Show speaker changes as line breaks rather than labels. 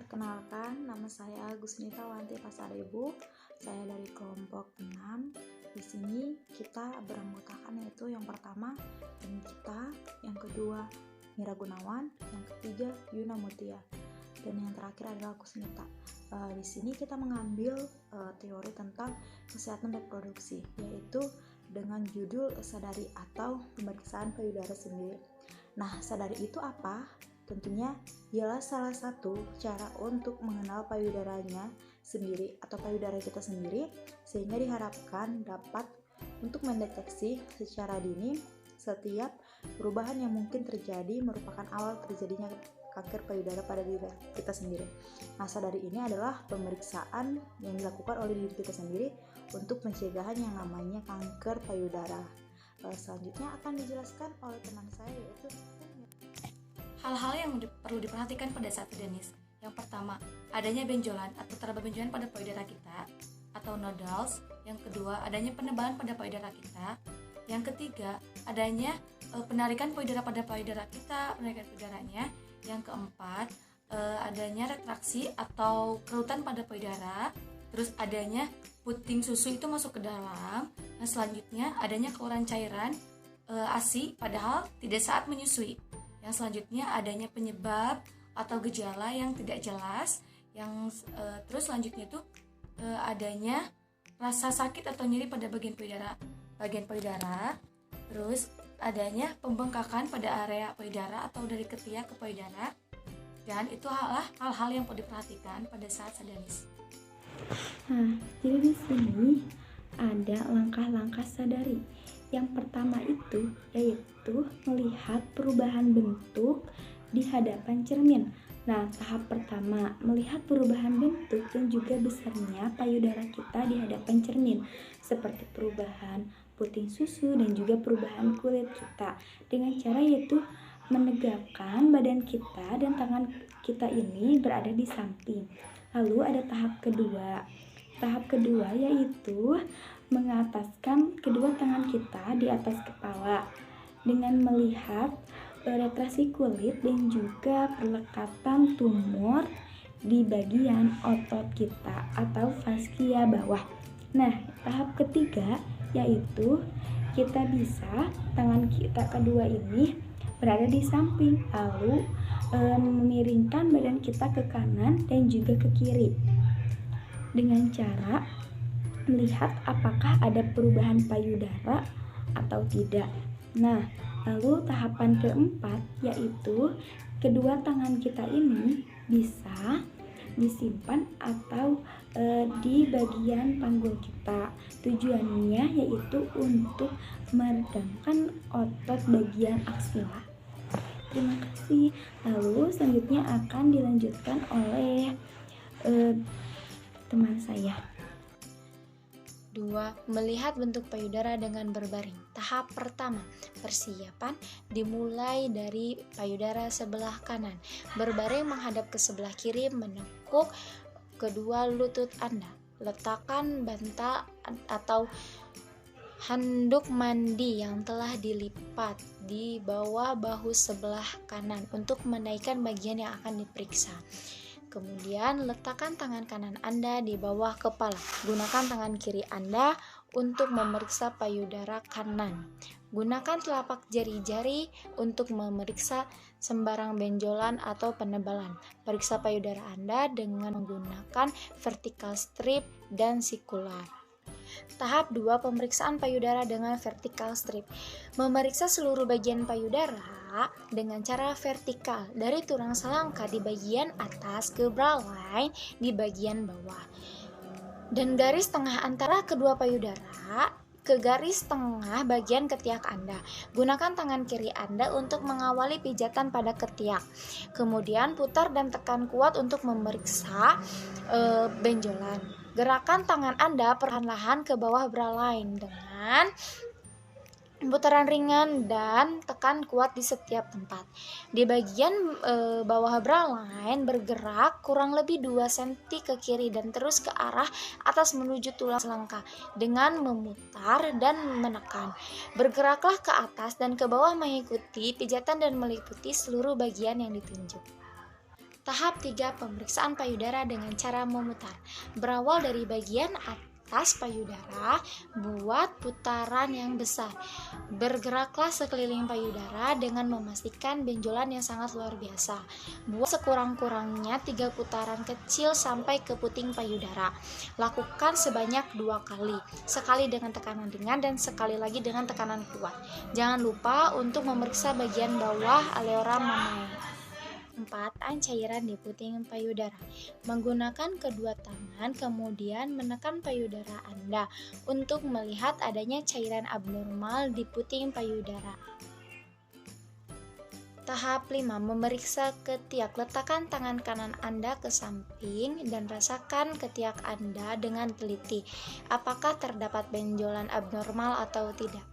Perkenalkan, nama saya Gusnita Wanti Pasaribu. Saya dari kelompok 6. Di sini kita beranggotakan yaitu yang pertama Kita, yang kedua Mira Gunawan, yang ketiga Yuna Mutia, dan yang terakhir adalah Gusnita. Di sini kita mengambil teori tentang kesehatan reproduksi, yaitu dengan judul sadari atau pemeriksaan payudara sendiri. Nah, sadari itu apa? Tentunya ialah salah satu cara untuk mengenal payudaranya sendiri atau payudara kita sendiri, sehingga diharapkan dapat untuk mendeteksi secara dini setiap perubahan yang mungkin terjadi merupakan awal terjadinya kanker payudara pada diri kita sendiri. Nah, sadari ini adalah pemeriksaan yang dilakukan oleh diri kita sendiri untuk pencegahan yang namanya kanker payudara. Selanjutnya akan dijelaskan oleh teman saya yaitu
hal-hal yang perlu diperhatikan pada saat Denis. Yang pertama, adanya benjolan atau teraba benjolan pada payudara kita atau nodules. Yang kedua, adanya penebalan pada payudara kita. Yang ketiga, adanya penarikan payudara pada payudara kita, penarikan payudaranya. Yang keempat, adanya retraksi atau kerutan pada payudara. Terus adanya puting susu itu masuk ke dalam. Nah, selanjutnya adanya keluaran cairan ASI padahal tidak saat menyusui. Yang selanjutnya adanya penyebab atau gejala yang tidak jelas. Terus selanjutnya itu adanya rasa sakit atau nyeri pada bagian payudara. Terus adanya pembengkakan pada area payudara atau dari ketiak ke payudara. Dan itu hal-hal yang perlu diperhatikan pada saat sadanis.
Nah, jadi di sini ada langkah-langkah sadari. Yang pertama itu yaitu melihat perubahan bentuk di hadapan cermin. Nah, tahap pertama melihat perubahan bentuk dan juga besarnya payudara kita di hadapan cermin, seperti perubahan puting susu dan juga perubahan kulit kita. Dengan cara yaitu menegakkan badan kita dan tangan kita ini berada di samping. Lalu ada tahap kedua. Tahap kedua yaitu mengataskan kedua tangan kita di atas kepala dengan melihat retraksi kulit dan juga perlekatan tumor di bagian otot kita atau faskia bawah. Nah, tahap ketiga yaitu kita bisa tangan kita kedua ini berada di samping, lalu memiringkan badan kita ke kanan dan juga ke kiri dengan cara melihat apakah ada perubahan payudara atau tidak. Nah, lalu tahapan keempat yaitu kedua tangan kita ini bisa disimpan atau di bagian panggul kita. Tujuannya yaitu untuk meregangkan otot bagian aksila. Terima kasih. Lalu selanjutnya akan dilanjutkan oleh teman saya.
2. Melihat bentuk payudara dengan berbaring. Tahap pertama, persiapan dimulai dari payudara sebelah kanan. Berbaring menghadap ke sebelah kiri, menekuk kedua lutut Anda. Letakkan bantal atau handuk mandi yang telah dilipat di bawah bahu sebelah kanan untuk menaikkan bagian yang akan diperiksa. Kemudian letakkan tangan kanan Anda di bawah kepala. Gunakan tangan kiri Anda untuk memeriksa payudara kanan. Gunakan telapak jari-jari untuk memeriksa sembarang benjolan atau penebalan. Periksa payudara Anda dengan menggunakan vertical strip dan sikular. Tahap 2, pemeriksaan payudara dengan vertical strip. Memeriksa seluruh bagian payudara dengan cara vertikal dari tulang selangka di bagian atas ke brow line di bagian bawah. Dan garis tengah antara kedua payudara ke garis tengah bagian ketiak Anda. Gunakan tangan kiri Anda untuk mengawali pijatan pada ketiak. Kemudian putar dan tekan kuat untuk memeriksa benjolan. Gerakan tangan Anda perlahan-lahan ke bawah brow line dengan putaran ringan dan tekan kuat di setiap tempat. Di bagian bawah brow line bergerak kurang lebih 2 cm ke kiri dan terus ke arah atas menuju tulang selangka dengan memutar dan menekan. Bergeraklah ke atas dan ke bawah mengikuti pijatan dan meliputi seluruh bagian yang ditunjuk. Tahap 3, pemeriksaan payudara dengan cara memutar. Berawal dari bagian atas payudara, buat putaran yang besar. Bergeraklah sekeliling payudara dengan memastikan benjolan yang sangat luar biasa. Buat sekurang-kurangnya 3 putaran kecil sampai ke puting payudara. Lakukan sebanyak 2 kali, sekali dengan tekanan ringan dan sekali lagi dengan tekanan kuat. Jangan lupa untuk memeriksa bagian bawah aleora mamae. 4. Cairan di puting payudara. Menggunakan kedua tangan, kemudian menekan payudara Anda untuk melihat adanya cairan abnormal di puting payudara. Tahap 5. Memeriksa ketiak. Letakkan tangan kanan Anda ke samping dan rasakan ketiak Anda dengan teliti. Apakah terdapat benjolan abnormal atau tidak?